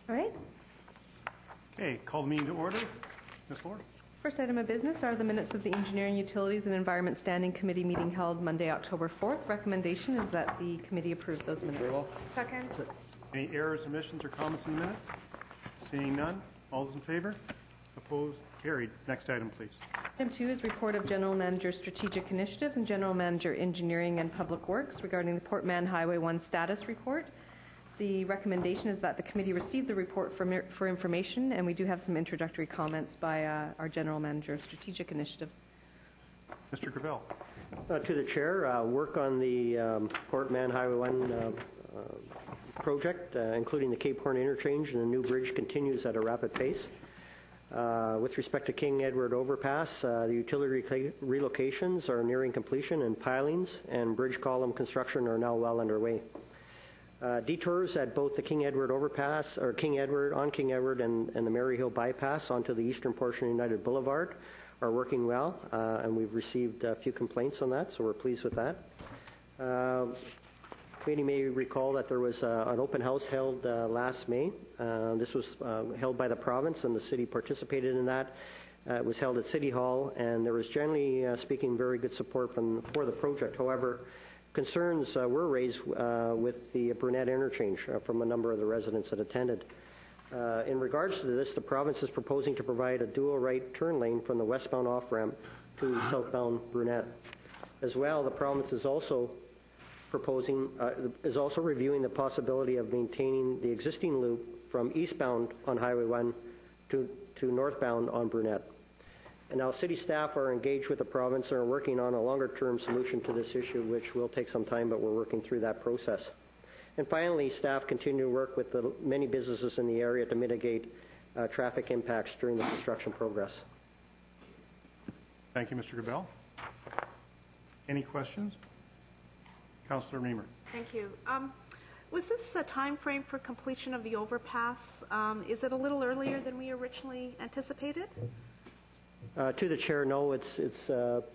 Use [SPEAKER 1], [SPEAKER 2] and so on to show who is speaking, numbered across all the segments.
[SPEAKER 1] All right.
[SPEAKER 2] Okay, call the meeting to order. Ms. Lord.
[SPEAKER 1] First item of business are the minutes of the Engineering, Utilities and Environment Standing Committee meeting held Monday, October 4th. Recommendation is that the committee approve those minutes.
[SPEAKER 2] Very well.
[SPEAKER 1] Second.
[SPEAKER 2] Any errors, omissions, or comments in the minutes? Seeing none, all those in favor? Opposed? Carried. Next item, please.
[SPEAKER 1] Item 2 is report of General Manager Strategic Initiatives and General Manager Engineering and Public Works regarding the Port Mann Highway 1 status report. The recommendation is that the committee receive the report for information, and we do have some introductory comments by our General Manager of Strategic Initiatives.
[SPEAKER 2] Mr. Gravel.
[SPEAKER 3] To the Chair, work on the Port Mann Highway 1 project, including the Cape Horn interchange and the new bridge, continues at a rapid pace. With respect to King Edward Overpass, the utility relocations are nearing completion, and pilings and bridge column construction are now well underway. Detours at both the King Edward Overpass, or King Edward and the Maryhill Bypass onto the eastern portion of United Boulevard are working well, and we've received a few complaints on that, so we're pleased with that. Committee may recall that there was an open house held last May. This was held by the province, and the city participated in that. It was held at City Hall, and there was generally speaking very good support for the project. However, concerns were raised with the Brunette interchange from a number of the residents that attended. In regards to this, the province is proposing to provide a dual right turn lane from the westbound off-ramp to southbound Brunette. As well, the province is also reviewing the possibility of maintaining the existing loop from eastbound on Highway 1 to northbound on Brunette. And now city staff are engaged with the province and are working on a longer-term solution to this issue, which will take some time, but we're working through that process. And finally, staff continue to work with the many businesses in the area to mitigate traffic impacts during the construction progress.
[SPEAKER 2] Thank you, Mr. Gravel. Any questions? Councillor Reamer.
[SPEAKER 4] Thank you. Was this a time frame for completion of the overpass? Is it a little earlier than we originally anticipated?
[SPEAKER 3] To the Chair, no, it's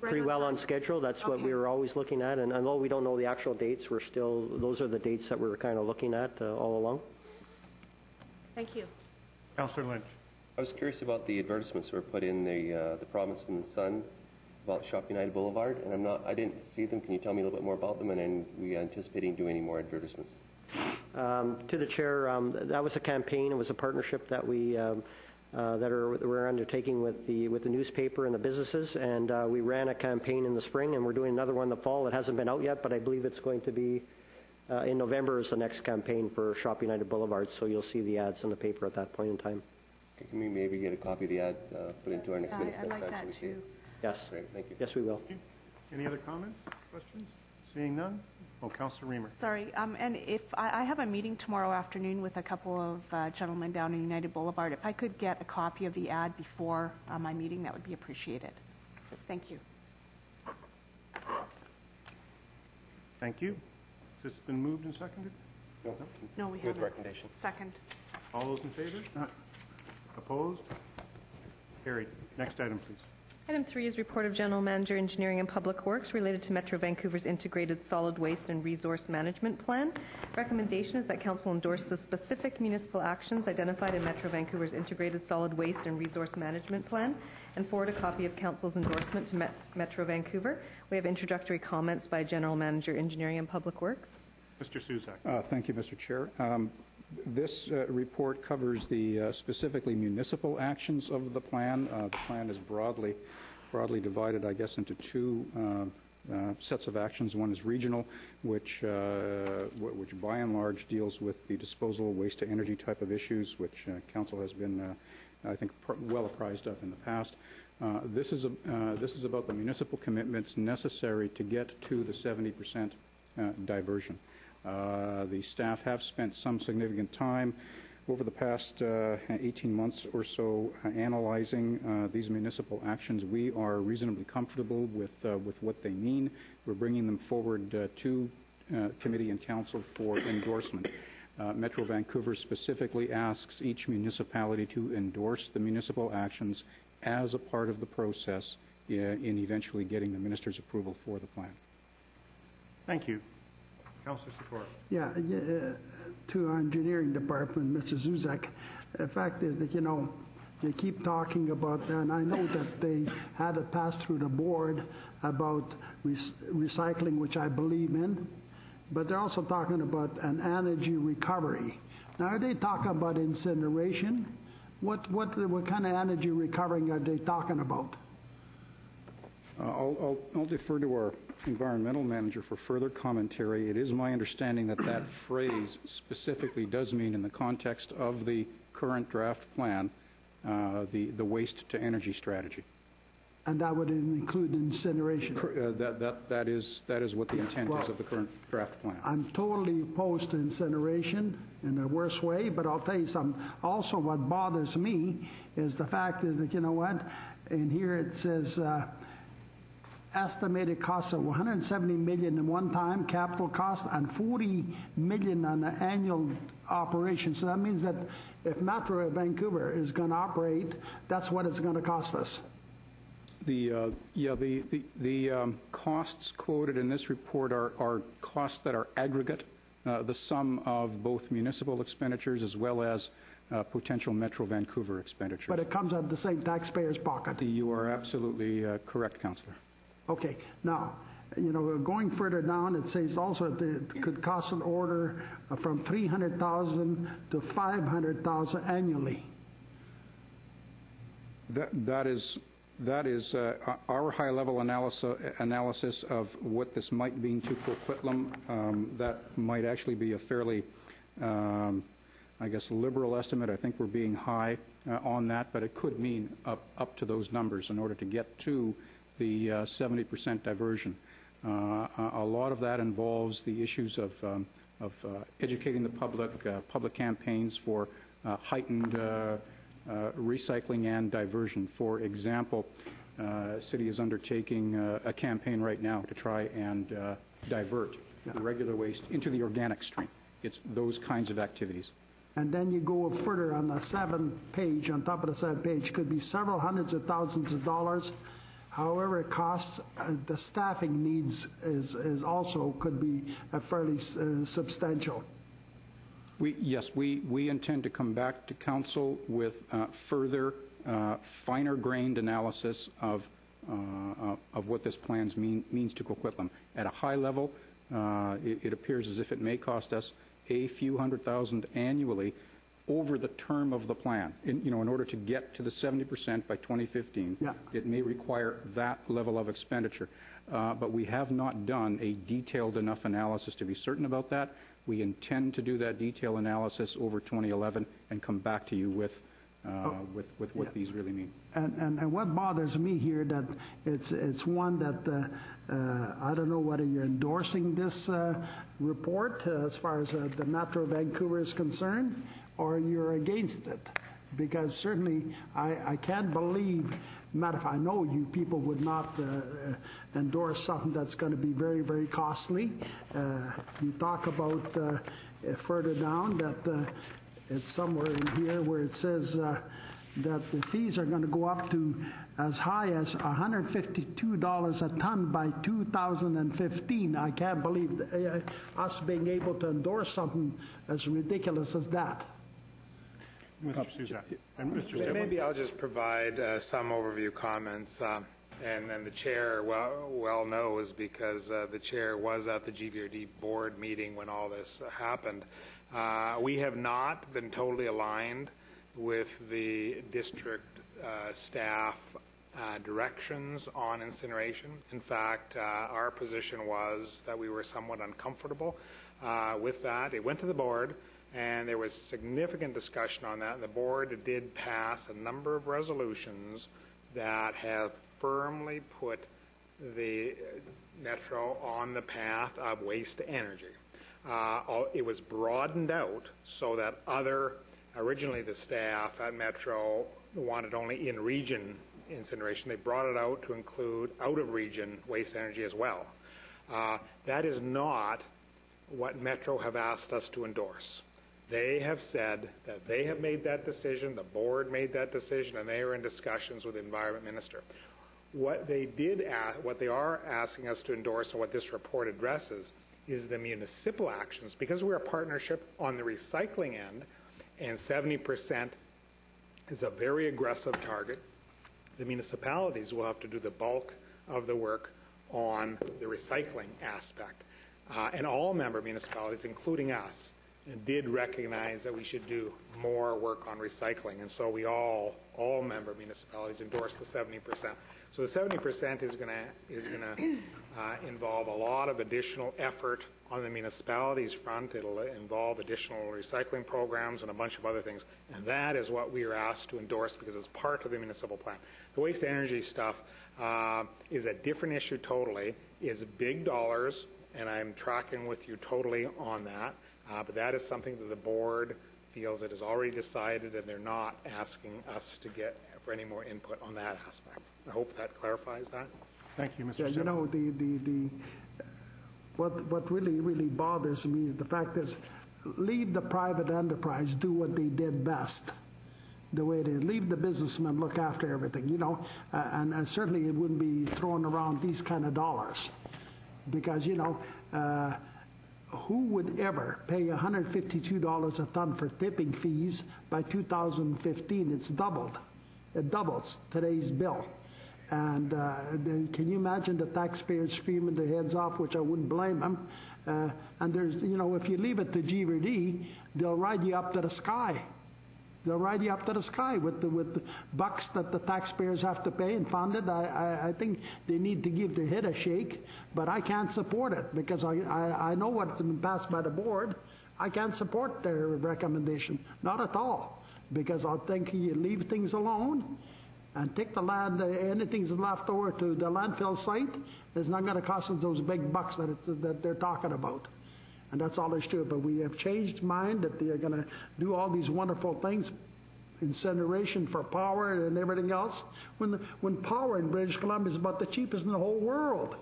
[SPEAKER 3] pretty well on schedule. That's what we were always looking at, and although we don't know the actual dates, those are the dates that we were kind of looking at all along.
[SPEAKER 4] Thank you.
[SPEAKER 2] Councillor Lynch.
[SPEAKER 5] I was curious about the advertisements that were put in the Province and the Sun about Shop United Boulevard, and I didn't see them. Can you tell me a little bit more about them, and are we anticipating doing any more advertisements?
[SPEAKER 3] To the Chair, that was a campaign. It was a partnership that we're undertaking with the newspaper and the businesses, and we ran a campaign in the spring, and we're doing another one in the fall. It hasn't been out yet, but I believe it's going to be in November is the next campaign for Shop United Boulevard, so you'll see the ads in the paper at that point in time.
[SPEAKER 5] Okay, can we maybe get a copy of the ad put into our next minutes
[SPEAKER 4] I'd
[SPEAKER 5] next
[SPEAKER 4] like
[SPEAKER 5] time?
[SPEAKER 4] that too.
[SPEAKER 3] Yes.
[SPEAKER 5] Great, thank you.
[SPEAKER 3] Yes, we will.
[SPEAKER 2] Any other comments, questions? Seeing none? Oh, Councillor Reamer.
[SPEAKER 4] Sorry, and if I have a meeting tomorrow afternoon with a couple of gentlemen down in United Boulevard, if I could get a copy of the ad before my meeting, that would be appreciated. Thank you.
[SPEAKER 2] Thank you. Has this been moved and seconded?
[SPEAKER 4] No, we
[SPEAKER 5] Good
[SPEAKER 4] haven't.
[SPEAKER 5] recommendation.
[SPEAKER 4] Second.
[SPEAKER 2] All those in favor? Opposed? Carried. Next item, please.
[SPEAKER 1] Item 3 is report of General Manager Engineering and Public Works related to Metro Vancouver's Integrated Solid Waste and Resource Management Plan. Recommendation is that Council endorse the specific municipal actions identified in Metro Vancouver's Integrated Solid Waste and Resource Management Plan and forward a copy of Council's endorsement to Metro Vancouver. We have introductory comments by General Manager Engineering and Public Works.
[SPEAKER 2] Mr. Suzak.
[SPEAKER 6] Thank you, Mr. Chair. This report covers the specifically municipal actions of the plan. The plan is broadly divided, I guess, into two sets of actions. One is regional, which by and large deals with the disposal of waste to energy type of issues, which Council has been, I think, well apprised of in the past. This is about the municipal commitments necessary to get to the 70% diversion. The staff have spent some significant time over the past 18 months or so analyzing these municipal actions. We are reasonably comfortable with what they mean. We're bringing them forward to committee and council for endorsement. Metro Vancouver specifically asks each municipality to endorse the municipal actions as a part of the process in eventually getting the minister's approval for the plan.
[SPEAKER 2] Thank you. Councillor Sikora.
[SPEAKER 7] Yeah, to our engineering department, Mr. Zuzak, the fact is that, you keep talking about, and I know that they had it passed through the board about recycling, which I believe in, but they're also talking about an energy recovery. Now, are they talking about incineration? What kind of energy recovery are they talking about?
[SPEAKER 6] I'll defer to our environmental manager for further commentary. It is my understanding that that phrase specifically does mean, in the context of the current draft plan, the waste to energy strategy.
[SPEAKER 7] And that would include incineration?
[SPEAKER 6] That is what the intent is of the current draft plan.
[SPEAKER 7] I'm totally opposed to incineration in the worst way, but I'll tell you something. Also, what bothers me is the fact that, in here it says estimated cost of $170 million in one-time capital cost and $40 million on the annual operation. So that means that if Metro Vancouver is going to operate, that's what it's going to cost us.
[SPEAKER 6] The costs quoted in this report are costs that are aggregate, the sum of both municipal expenditures as well as potential Metro Vancouver expenditures.
[SPEAKER 7] But it comes out of the same taxpayer's pocket.
[SPEAKER 6] You are absolutely correct, Councillor.
[SPEAKER 7] Okay. Now, going further down, it says also that it could cost an order from $300,000 to $500,000 annually.
[SPEAKER 6] That is our high-level analysis of what this might mean to Coquitlam. That might actually be a fairly, liberal estimate. I think we're being high on that, but it could mean up to those numbers in order to get to the 70% diversion. A lot of that involves the issues of educating the public campaigns for heightened recycling and diversion. For example, city is undertaking a campaign right now to try and divert regular waste into the organic stream. It's those kinds of activities.
[SPEAKER 7] And then you go further on the 7th page, on top of the 7th page, could be several hundreds of thousands of dollars. However, it costs, the staffing needs is also could be fairly substantial.
[SPEAKER 6] We intend to come back to council with further finer-grained analysis of what this plan means to Coquitlam. At a high level, it appears as if it may cost us a few $100,000 annually over the term of the plan. In order to get to the 70% by 2015, it may require that level of expenditure. But we have not done a detailed enough analysis to be certain about that. We intend to do that detailed analysis over 2011 and come back to you with what these really mean.
[SPEAKER 7] And what bothers me here that it's one that I don't know whether you're endorsing this report as far as the Metro Vancouver is concerned, or you're against it, because certainly I can't believe. Matter of fact, I know you people would not endorse something that's going to be very, very costly. You talk about further down that it's somewhere in here where it says that the fees are going to go up to as high as $152 a ton by 2015. I can't believe us being able to endorse something as ridiculous as that.
[SPEAKER 2] Mr. Suzak. And Mr. Stibler.
[SPEAKER 8] Maybe I'll just provide some overview comments. And the chair well knows, because the chair was at the GVRD board meeting when all this happened. We have not been totally aligned with the district staff directions on incineration. In fact, our position was that we were somewhat uncomfortable with that. It went to the board, and there was significant discussion on that. And the board did pass a number of resolutions that have firmly put the Metro on the path of waste to energy. It was broadened out so that originally the staff at Metro wanted only in-region incineration. They brought it out to include out-of-region waste energy as well. That is not what Metro have asked us to endorse. They have said that they have made that decision, the board made that decision, and they are in discussions with the Environment Minister. What they are asking us to endorse, and what this report addresses, is the municipal actions, because we're a partnership on the recycling end, and 70% is a very aggressive target. The municipalities will have to do the bulk of the work on the recycling aspect. And all member municipalities, including us, did recognize that we should do more work on recycling. And so we all member municipalities endorsed the 70%. So the 70% is going to involve a lot of additional effort on the municipalities front. It'll involve additional recycling programs and a bunch of other things. And that is what we are asked to endorse because it's part of the municipal plan. The waste energy stuff is a different issue totally. It's big dollars, and I'm tracking with you totally on that. But that is something that the board feels it is already decided, and they're not asking us to get for any more input on that aspect. I hope that clarifies that.
[SPEAKER 2] Thank you, Mr.
[SPEAKER 7] Yeah, you know, what really bothers me is the fact is, leave the private enterprise do what they did best, the way it is. Leave the businessmen look after everything, you know, and certainly it wouldn't be throwing around these kind of dollars, because, you know, who would ever pay $152 a ton for tipping fees by 2015? It's doubled. It doubles today's bill. And can you imagine the taxpayers screaming their heads off, which I wouldn't blame them. And there's, you know, if you leave it to GVD, they'll ride you up to the sky. They'll ride you up to the sky with the bucks that the taxpayers have to pay and fund it. I think they need to give their head a shake, but I can't support it because I know what's been passed by the board. I can't support their recommendation, not at all, because I think you leave things alone and take the land, anything's left over to the landfill site, it's not going to cost us those big bucks that they're talking about. And that's all there's to it. But we have changed mind that they are going to do all these wonderful things, incineration for power and everything else, when power in British Columbia is about the cheapest in the whole world.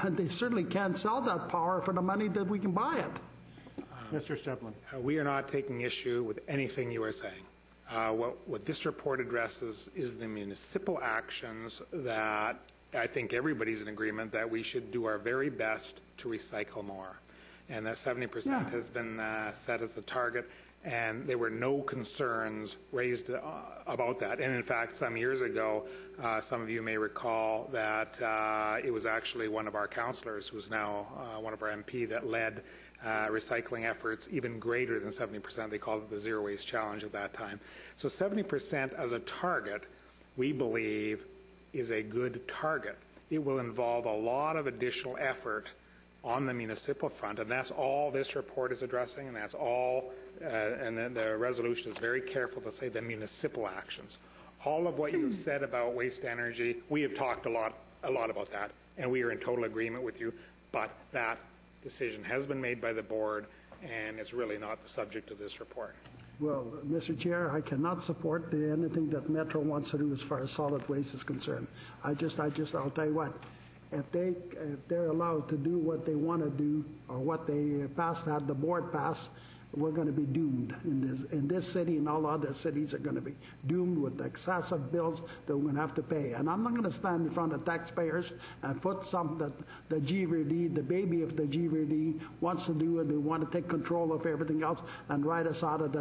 [SPEAKER 7] And they certainly can't sell that power for the money that we can buy it.
[SPEAKER 2] Mr. Steplin.
[SPEAKER 8] We are not taking issue with anything you are saying. What this report addresses is the municipal actions that I think everybody's in agreement that we should do our very best to recycle more. And that 70% has been set as a target, and there were no concerns raised about that. And in fact, some years ago, some of you may recall that it was actually one of our councillors, who's now one of our MP, that led recycling efforts even greater than 70%. They called it the Zero Waste Challenge at that time. So 70% as a target, we believe, is a good target. It will involve a lot of additional effort on the municipal front, and that's all this report is addressing, and that's all, and then the resolution is very careful to say the municipal actions. All of what you've said about waste energy, we have talked a lot about that, and we are in total agreement with you, but that decision has been made by the board, and it's really not the subject of this report.
[SPEAKER 7] Well, Mr. Chair, I cannot support anything that Metro wants to do as far as solid waste is concerned. I'll tell you what, if they're allowed to do what they want to do, or what they had the board pass, we're going to be doomed in this city, and all other cities are going to be doomed with excessive bills that we're going to have to pay. And I'm not going to stand in front of taxpayers and put something that the GVD, the baby of the GVD, wants to do, and they want to take control of everything else and ride us out of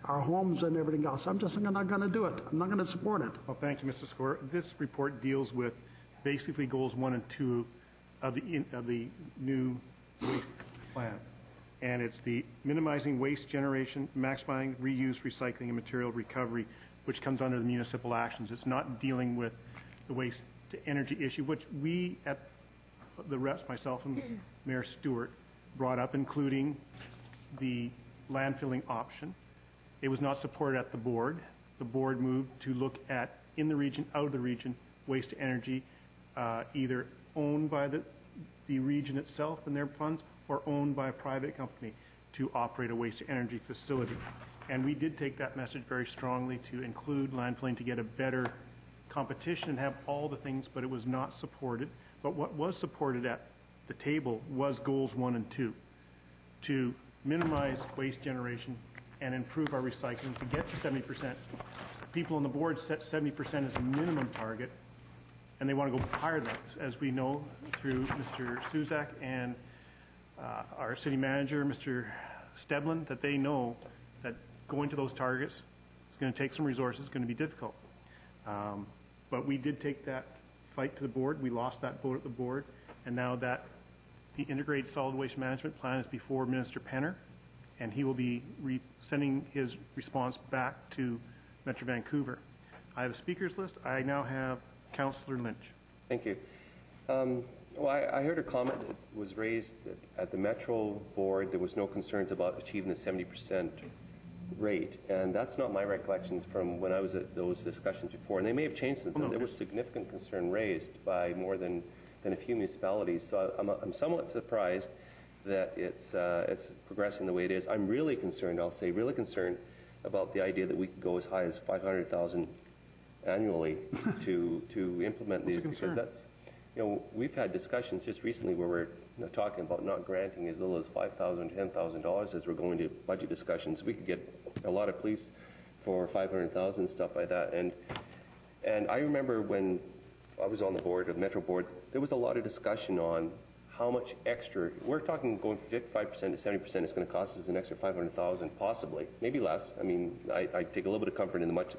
[SPEAKER 7] our homes and everything else. I'm just not going to do it. I'm not going to support it.
[SPEAKER 2] Well, thank you, Mr. Score. This report deals with basically goals 1 and 2 of the new waste plan. And it's the minimizing waste generation, maximizing reuse, recycling, and material recovery, which comes under the municipal actions. It's not dealing with the waste to energy issue, which we at the reps, myself and Mayor Stewart, brought up, including the landfilling option. It was not supported at the board. The board moved to look at in the region, out of the region, waste to energy, either owned by the region itself and their funds, or owned by a private company to operate a waste-to-energy facility. And we did take that message very strongly to include landfilling to get a better competition and have all the things, but it was not supported. But what was supported at the table was goals 1 and 2, to minimize waste generation and improve our recycling to get to 70%. People on the board set 70% as a minimum target. and they want to go higher than that. As we know through Mr. Suzak and our city manager, Mr. Steblin, that they know that going to those targets is going to take some resources, it's going to be difficult. But we did take that fight to the board. We lost that vote at the board, and now that the Integrated Solid Waste Management Plan is before Minister Penner, and he will be sending his response back to Metro Vancouver. I have a speakers list. I now have Councillor Lynch.
[SPEAKER 5] Thank you. Well, I heard a comment that was raised that at the Metro Board there was no concerns about achieving the 70% rate, and that's not my recollections from when I was at those discussions before, and they may have changed since then. There was significant concern raised by more than a few municipalities, so I'm somewhat surprised that it's progressing the way it is. I'm really concerned, I'll say really concerned, about the idea that we could go as high as $500,000 annually to implement these, because that's, we've had discussions just recently where we're talking about not granting as little as $5,000, $10,000 as we're going to budget discussions. We could get a lot of police for $500,000 and stuff like that. And I remember when I was on the board, of Metro Board, there was a lot of discussion on how much extra, we're talking going from 55% to 70%, it's going to cost us an extra $500,000, possibly, maybe less. I mean, I take a little bit of comfort in the much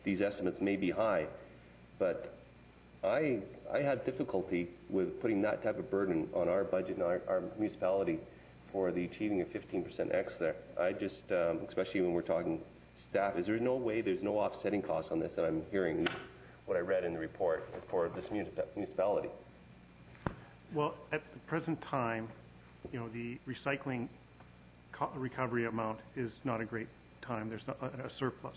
[SPEAKER 5] these estimates may be high, but I had difficulty with putting that type of burden on our budget and our municipality for the achieving a 15% X there. I just, especially when we're talking staff, is there no way, there's no offsetting costs on this that I'm hearing, what I read in the report for this municipality?
[SPEAKER 2] Well, at the present time, the recycling recovery amount is not a great time. There's not a surplus.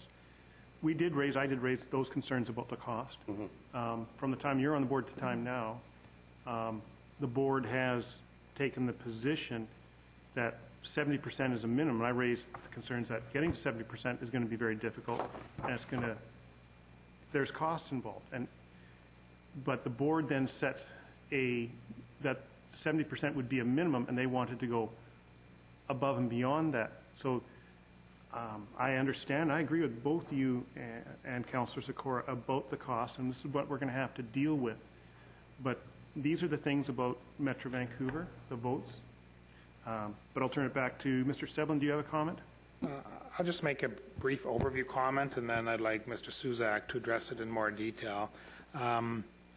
[SPEAKER 2] I did raise those concerns about the cost. Mm-hmm. From the time you're on the board to time now, the board has taken the position that 70% is a minimum. I raised the concerns that getting to 70% is going to be very difficult, and there's costs involved. But the board then set that 70% would be a minimum, and they wanted to go above and beyond that. So I understand. I agree with both you and Councillor Sikora about the cost, and this is what we're going to have to deal with. But these are the things about Metro Vancouver, the votes. But I'll turn it back to Mr. Steblin. Do you have a comment?
[SPEAKER 8] I'll just make a brief overview comment, and then I'd like Mr. Suzak to address it in more detail.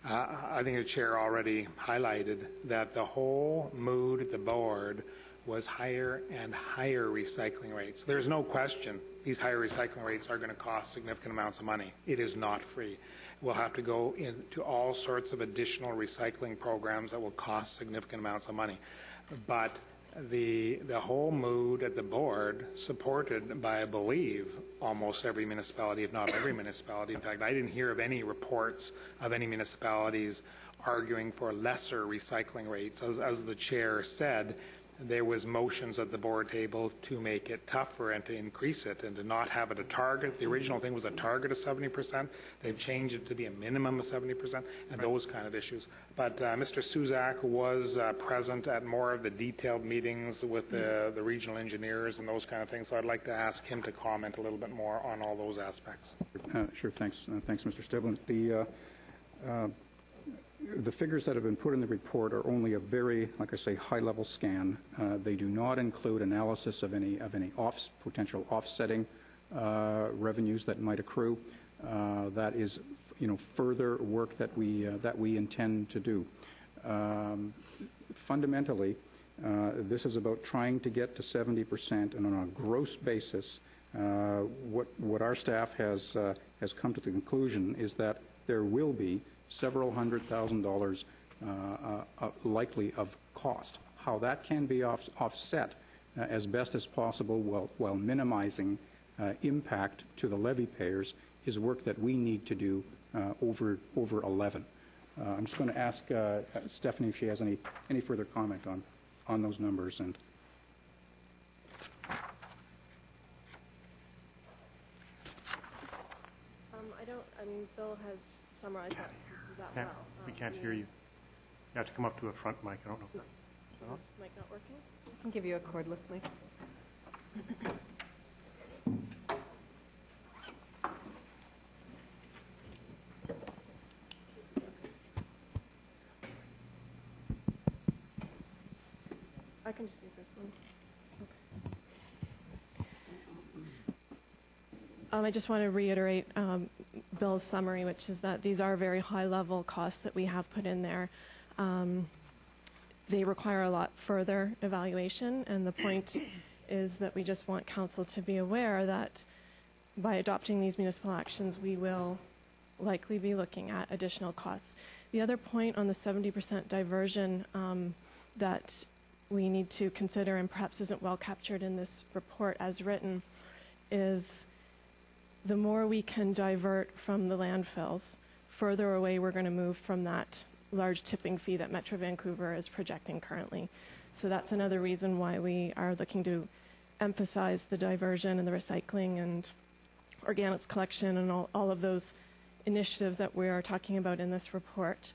[SPEAKER 8] I think the chair already highlighted that the whole mood at the board was higher and higher recycling rates. There's no question these higher recycling rates are going to cost significant amounts of money. It is not free. We'll have to go into all sorts of additional recycling programs that will cost significant amounts of money. But the whole mood at the board, supported by, I believe, almost every municipality, if not every municipality. In fact, I didn't hear of any reports of any municipalities arguing for lesser recycling rates. As the chair said, there was motions at the board table to make it tougher and to increase it and to not have it a target. The original thing was a target of 70%. They've changed it to be a minimum of 70% and those kind of issues. But Mr. Suzak was present at more of the detailed meetings with the regional engineers and those kind of things. So I'd like to ask him to comment a little bit more on all those aspects.
[SPEAKER 6] Sure. Thanks. Thanks, Mr. Steblin. The figures that have been put in the report are only a very, like I say, high-level scan. They do not include analysis of any potential offsetting revenues that might accrue. That is, further work that we intend to do. Fundamentally, this is about trying to get to 70%, and on a gross basis, what our staff has come to the conclusion is that there will be several $100,000 likely of cost. How that can be offset as best as possible while minimizing impact to the levy payers is work that we need to do over 11. I'm just going to ask Stephanie if she has any further comment on those numbers. And
[SPEAKER 1] Bill has summarized that well.
[SPEAKER 2] We can't hear you. You have to come up to a front mic. I don't know if that's...
[SPEAKER 1] Is this mic not working? I can give you a cordless mic.
[SPEAKER 9] I can just use this one. I just want to reiterate Bill's summary, which is that these are very high-level costs that we have put in there. They require a lot further evaluation, and the point is that we just want council to be aware that by adopting these municipal actions, we will likely be looking at additional costs. The other point on the 70% diversion that we need to consider, and perhaps isn't well captured in this report as written, is the more we can divert from the landfills, further away we're going to move from that large tipping fee that Metro Vancouver is projecting currently. So that's another reason why we are looking to emphasize the diversion and the recycling and organics collection and all of those initiatives that we are talking about in this report.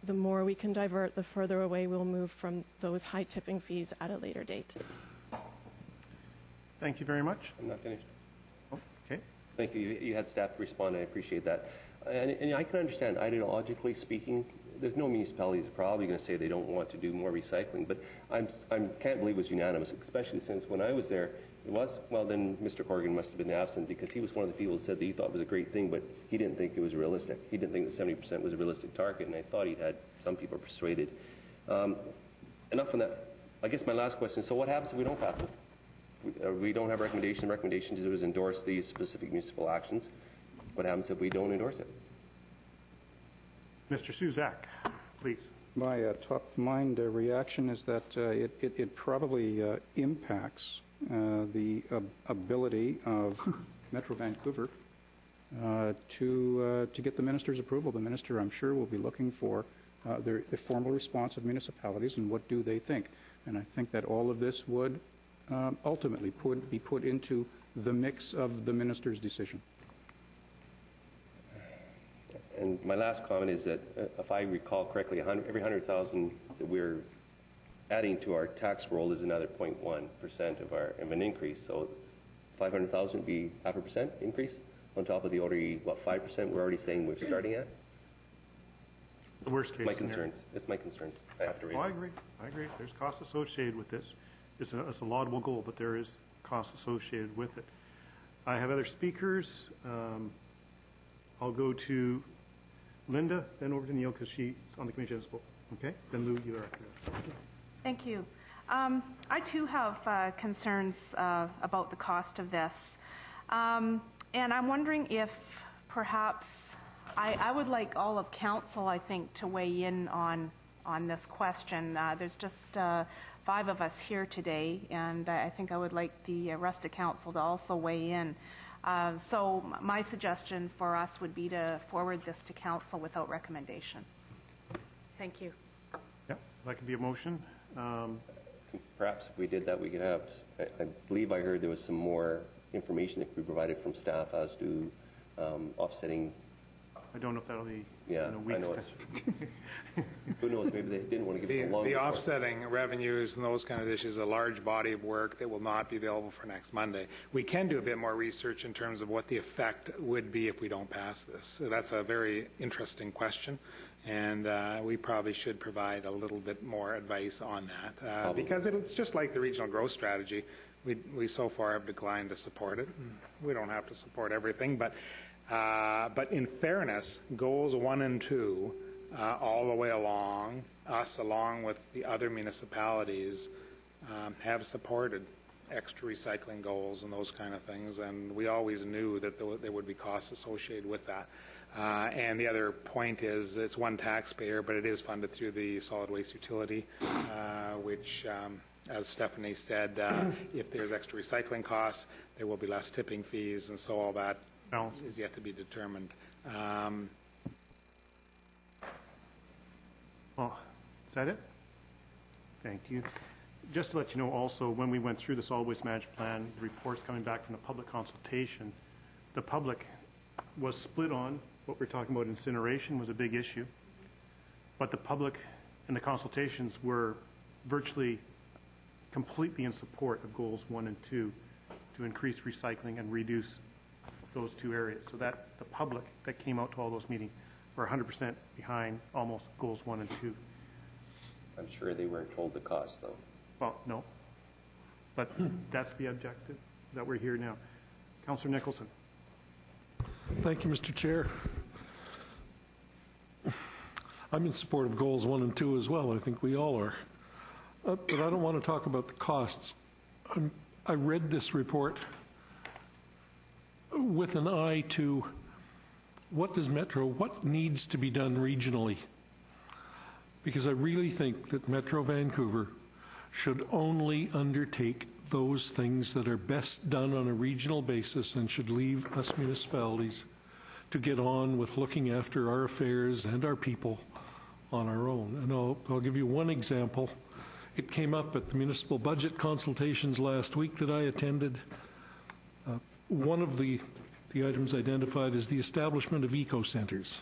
[SPEAKER 9] The more we can divert, the further away we'll move from those high tipping fees at a later date.
[SPEAKER 2] Thank you very much.
[SPEAKER 5] I'm not finished.
[SPEAKER 2] Oh, okay.
[SPEAKER 5] Thank you. You had staff respond. I appreciate that. And I can understand, ideologically speaking, there's no municipality that's probably going to say they don't want to do more recycling, but I can't believe it was unanimous, especially since when I was there, it was, well, then Mr. Corrigan must have been absent because he was one of the people who said that he thought it was a great thing, but he didn't think it was realistic. He didn't think that 70% was a realistic target, and I thought he'd had some people persuaded. Enough on that. I guess my last question, so what happens if we don't pass this? We don't have a recommendation. The recommendation to do is endorse these specific municipal actions. What happens if we don't endorse it?
[SPEAKER 2] Mr. Suzak, please.
[SPEAKER 6] My top-of-mind reaction is that it probably impacts the ability of Metro Vancouver to get the minister's approval. The minister, I'm sure, will be looking for the formal response of municipalities and what do they think. And I think that all of this would ultimately be put into the mix of the minister's decision.
[SPEAKER 5] And my last comment is that, if I recall correctly, every 100,000 that we're adding to our tax roll is another 0.1% of an increase. So 500,000 would be 0.5% increase on top of the already, 5% we're already saying we're starting at?
[SPEAKER 2] The worst case
[SPEAKER 5] my
[SPEAKER 2] scenario.
[SPEAKER 5] concerns. It's my concerns. I have to raise
[SPEAKER 2] I
[SPEAKER 5] it.
[SPEAKER 2] agree. I agree. There's costs associated with this. It's a laudable goal, but there is costs associated with it. I have other speakers. I'll go to Linda, then over to Neil because she's on the commission as well. Okay? Then Lou, you're after that.
[SPEAKER 4] Thank you. I too have concerns about the cost of this. And I'm wondering if perhaps I would like all of council, I think, to weigh in on this question. There's just 5 of us here today, and I think I would like the rest of council to also weigh in. So my suggestion for us would be to forward this to council without recommendation. Thank you.
[SPEAKER 2] Yeah, that could be a motion.
[SPEAKER 5] Perhaps if we did that, we could have, I believe I heard there was some more information that could be provided from staff as to offsetting.
[SPEAKER 2] I don't know if that'll be
[SPEAKER 5] Yeah,
[SPEAKER 2] in a week's
[SPEAKER 5] I know
[SPEAKER 2] time.
[SPEAKER 5] Who knows, maybe they didn't want to give it a long
[SPEAKER 8] The offsetting revenues and those kind of issues, a large body of work that will not be available for next Monday. We can do a bit more research in terms of what the effect would be if we don't pass this. So that's a very interesting question, and we probably should provide a little bit more advice on that because it's just like the regional growth strategy. We so far have declined to support it. We don't have to support everything, but in fairness, goals 1 and 2, all the way along, us along with the other municipalities, have supported extra recycling goals and those kind of things, and we always knew that there would be costs associated with that. And the other point is it's one taxpayer, but it is funded through the solid waste utility, which, as Stephanie said, if there's extra recycling costs, there will be less tipping fees, and so all that is yet to be determined.
[SPEAKER 2] Well, is that it? Thank you. Just to let you know also, when we went through the solid waste management plan, the reports coming back from the public consultation, the public was split on what we're talking about. Incineration was a big issue, but the public and the consultations were virtually completely in support of goals 1 and 2 to increase recycling and reduce those 2 areas. So that the public that came out to all those meetings were 100% behind almost goals 1 and 2.
[SPEAKER 5] I'm sure they weren't told the cost, though.
[SPEAKER 2] Well, no. But that's the objective that we're here now. Councillor Nicholson.
[SPEAKER 10] Thank you, Mr. Chair. I'm in support of goals 1 and 2 as well. I think we all are. But I don't want to talk about the costs. I read this report with an eye to what needs to be done regionally. Because I really think that Metro Vancouver should only undertake those things that are best done on a regional basis and should leave us municipalities to get on with looking after our affairs and our people on our own. And I'll give you one example. It came up at the municipal budget consultations last week that I attended. One of the items identified is the establishment of eco-centers.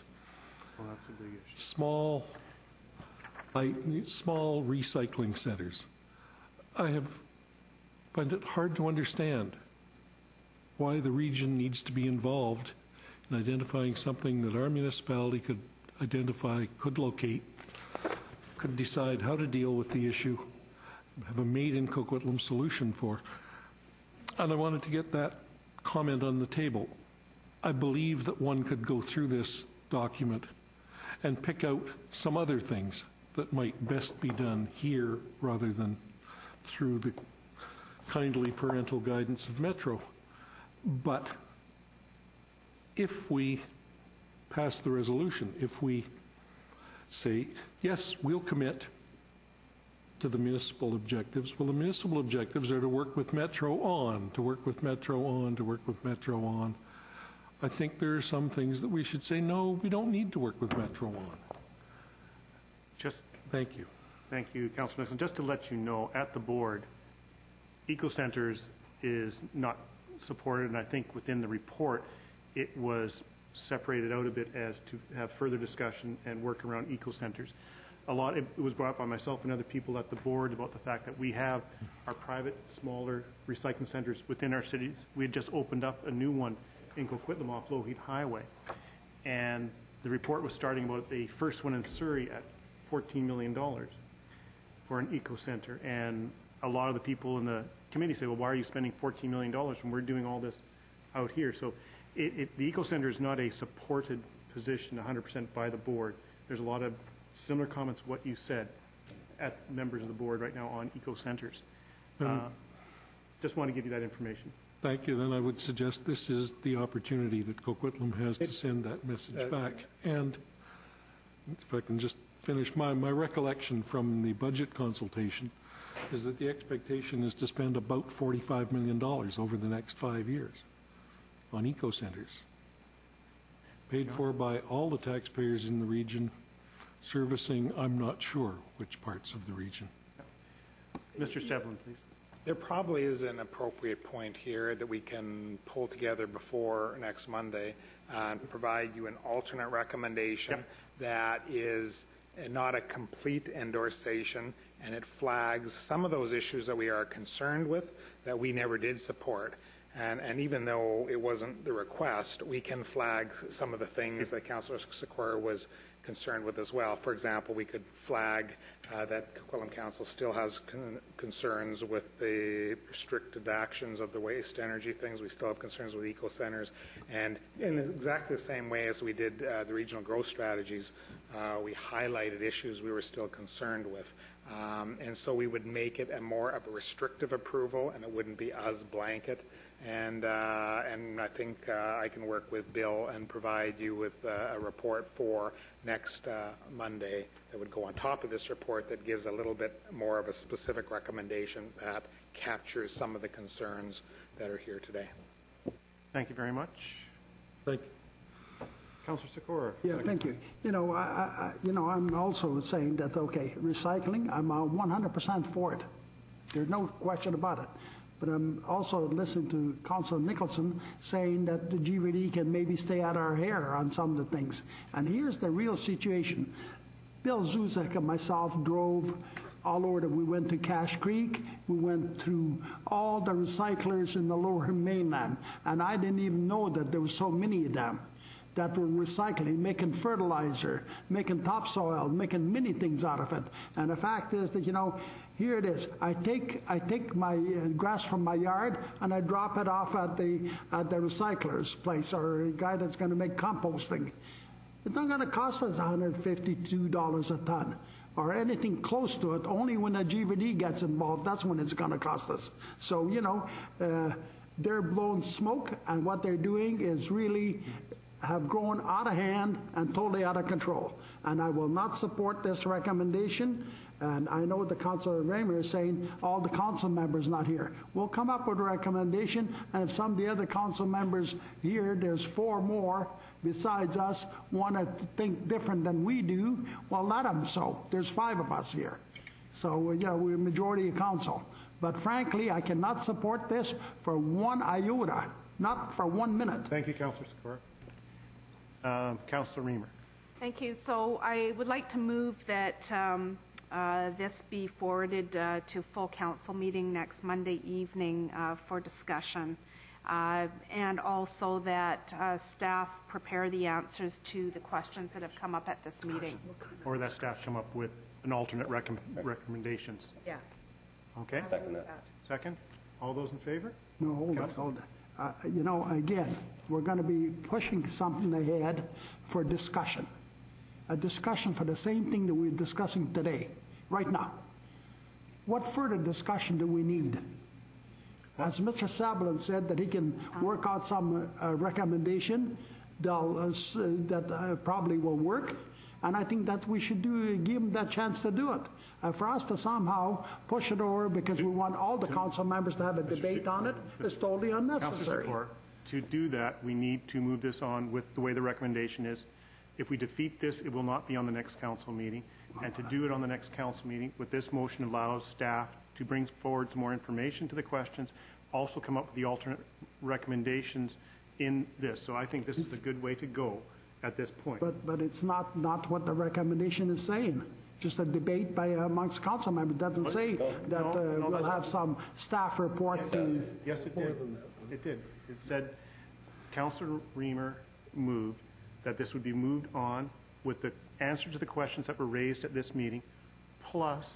[SPEAKER 2] Well, that's a big issue.
[SPEAKER 10] Small recycling centers. I find it hard to understand why the region needs to be involved in identifying something that our municipality could identify, could locate, could decide how to deal with the issue, have a made-in-Coquitlam solution for. And I wanted to get that comment on the table. I believe that one could go through this document and pick out some other things that might best be done here rather than through the kindly parental guidance of Metro. But if we pass the resolution, if we say, yes, we'll commit to the municipal objectives, well, the municipal objectives are to work with Metro on, to work with Metro on, to work with Metro on. I think there are some things that we should say, no, we don't need to work with Metro on. Thank you.
[SPEAKER 2] Thank you, Councillor Nixon. Just to let you know, at the board, eco-centers is not supported, and I think within the report it was separated out a bit as to have further discussion and work around eco-centers. It was brought up by myself and other people at the board about the fact that we have our private, smaller recycling centers within our cities. We had just opened up a new one in Coquitlam off Lougheed Highway, and the report was starting about the first one in Surrey at $14 million for an eco-center. And a lot of the people in the committee say, well, why are you spending $14 million when we're doing all this out here? So the eco-center is not a supported position 100% by the board. There's a lot of similar comments what you said at members of the board right now on eco-centers. Just want to give you that information.
[SPEAKER 10] Thank you. Then I would suggest this is the opportunity that Coquitlam has to send that message back. And if I can just finish, my recollection from the budget consultation is that the expectation is to spend about $45 million over the next 5 years on eco-centers, paid for by all the taxpayers in the region, servicing I'm not sure which parts of the region.
[SPEAKER 2] Mr. Stevlin, please.
[SPEAKER 8] There probably is an appropriate point here that we can pull together before next Monday and provide you an alternate recommendation that is not a complete endorsation, and it flags some of those issues that we are concerned with that we never did support. And even though it wasn't the request, we can flag some of the things that Councillor Sikora was concerned with as well. For example, we could flag that Coquitlam Council still has concerns with the restricted actions of the waste energy things. We still have concerns with eco-centers. And in exactly the same way as we did the regional growth strategies, we highlighted issues we were still concerned with. And so we would make it more of a restrictive approval, and it wouldn't be as blanket. And I think I can work with Bill and provide you with a report for next Monday that would go on top of this report that gives a little bit more of a specific recommendation that captures some of the concerns that are here today.
[SPEAKER 2] Thank you very much.
[SPEAKER 10] Thank you.
[SPEAKER 2] Councillor Sikora.
[SPEAKER 7] Yeah, thank you. I'm also saying that, okay, recycling, I'm 100% for it. There's no question about it. But I'm also listening to Councillor Nicholson saying that the GVD can maybe stay out our hair on some of the things. And here's the real situation. Bill Zuzek and myself drove all over. We went to Cache Creek. We went through all the recyclers in the lower mainland. And I didn't even know that there were so many of them that were recycling, making fertilizer, making topsoil, making many things out of it. And the fact is that, Here it is. I take my grass from my yard and I drop it off at the recycler's place or a guy that's going to make composting. It's not going to cost us $152 a ton or anything close to it. Only when the GVD gets involved, that's when it's going to cost us. So, they're blowing smoke, and what they're doing is really have grown out of hand and totally out of control. And I will not support this recommendation. And I know the Councillor Raymer is saying all the council members not here. We'll come up with a recommendation, and if some of the other council members here, there's 4 more besides us, want to think different than we do, well, let them so. There's 5 of us here. So, we're majority of council. But frankly, I cannot support this for 1 iota, not for 1 minute.
[SPEAKER 2] Thank you, Councillor Sikora. Councillor Reamer.
[SPEAKER 4] Thank you. So I would like to move that this be forwarded to full council meeting next Monday evening for discussion. And also that staff prepare the answers to the questions that have come up at this meeting.
[SPEAKER 2] Or that staff come up with an alternate recommendations.
[SPEAKER 4] Yes.
[SPEAKER 2] Okay.
[SPEAKER 5] Second that.
[SPEAKER 2] Second. All those in favor?
[SPEAKER 7] No, hold on. Again, we're going to be pushing something ahead for discussion. A discussion for the same thing that we're discussing today, right now. What further discussion do we need? As Mr. Sablin said, that he can work out some recommendation that probably will work, and I think that we should give him that chance to do it. For us to somehow push it over because we want all the council members to have a debate on it is totally unnecessary.
[SPEAKER 2] Councillor Sikora, to do that, we need to move this on with the way the recommendation is. If we defeat this, it will not be on the next council meeting. And to do it on the next council meeting, with this motion allows staff to bring forward some more information to the questions, also come up with the alternate recommendations in this. So I think this is a good way to go at this point.
[SPEAKER 7] But it's not what the recommendation is saying. Just a debate by amongst council members. It doesn't say that we'll have some staff report.
[SPEAKER 2] Yes, it did. It did. It said Councillor Reamer moved that this would be moved on with the answer to the questions that were raised at this meeting, plus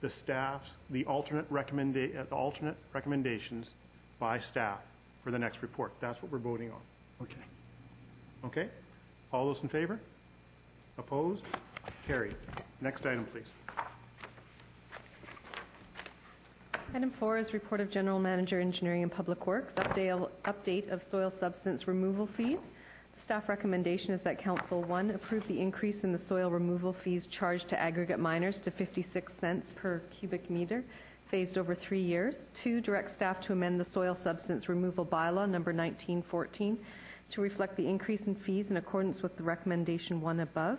[SPEAKER 2] the staff's, the alternate recommendations by staff for the next report. That's what we're voting on.
[SPEAKER 7] Okay.
[SPEAKER 2] Okay? All those in favor? Opposed? Carried. Next item, please.
[SPEAKER 1] Item 4 is report of General Manager, Engineering and Public Works, update of soil substance removal fees. The staff recommendation is that Council 1 approve the increase in the soil removal fees charged to aggregate miners to 56 cents per cubic meter, phased over 3 years. 2, direct staff to amend the soil substance removal bylaw number 1914 to reflect the increase in fees in accordance with the recommendation 1 above.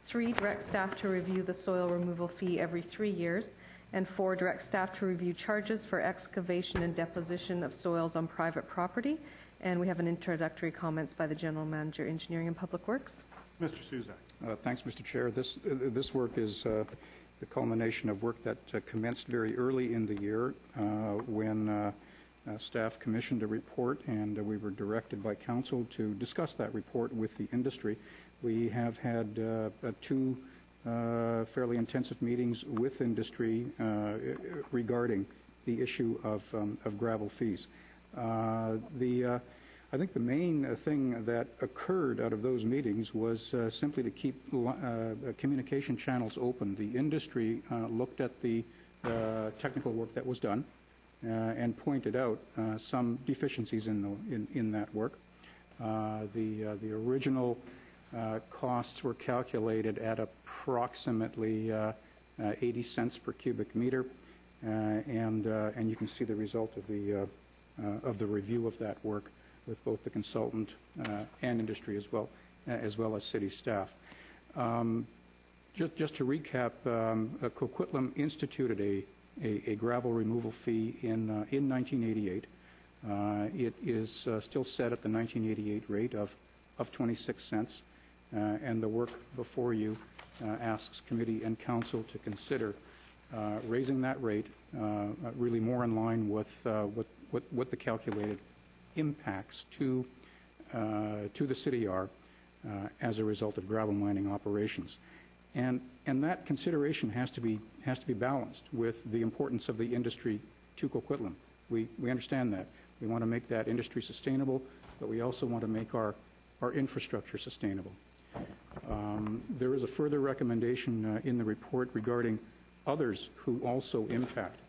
[SPEAKER 1] 3, direct staff to review the soil removal fee every 3 years. And 4, direct staff to review charges for excavation and deposition of soils on private property. And we have an introductory comments by the General Manager, Engineering and Public Works.
[SPEAKER 2] Mr. Suzak.
[SPEAKER 6] Thanks, Mr. Chair. This work is the culmination of work that commenced very early in the year when staff commissioned a report, and we were directed by council to discuss that report with the industry. We have had 2 fairly intensive meetings with industry regarding the issue of gravel fees. I think the main thing that occurred out of those meetings was simply to keep communication channels open. The industry looked at the technical work that was done and pointed out some deficiencies in that work. The original costs were calculated at approximately 80 cents per cubic meter, and you can see the result of the review of that work with both the consultant and industry as well as city staff. Just to recap, Coquitlam instituted a gravel removal fee in 1988. It is still set at the 1988 rate of 26 cents, and the work before you asks committee and council to consider raising that rate really more in line with what the calculated impacts to the city are as a result of gravel mining operations. And that consideration has to be balanced with the importance of the industry to Coquitlam. We understand that. We want to make that industry sustainable, but we also want to make our infrastructure sustainable. There is a further recommendation in the report regarding others who also impact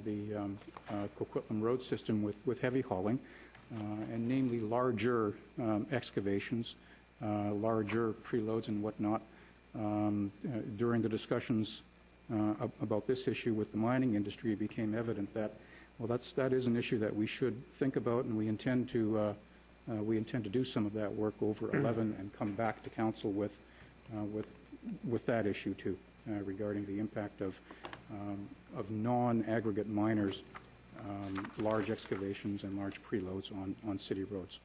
[SPEAKER 6] the Coquitlam road system with heavy hauling, and namely larger excavations, larger preloads and whatnot. During the discussions about this issue with the mining industry, it became evident that, well, that is an issue that we should think about, and we intend to do some of that work over 11 and come back to council with that issue too, regarding the impact of non-aggregate miners, large excavations and large preloads on city roads.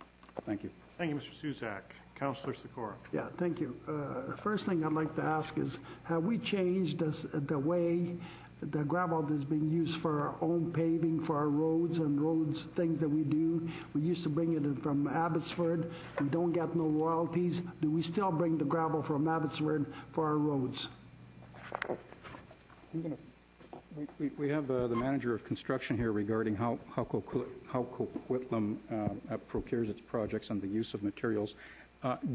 [SPEAKER 6] Thank you.
[SPEAKER 2] Thank you, Mr. Suzak. Councillor Sikora.
[SPEAKER 7] Yeah, thank you. The first thing I'd like to ask is, have we changed the way the gravel is being used for our own paving, for our roads, things that we do? We used to bring it in from Abbotsford. We don't get no royalties. Do we still bring the gravel from Abbotsford for our roads?
[SPEAKER 6] We have the manager of construction here regarding how Coquitlam procures its projects and the use of materials.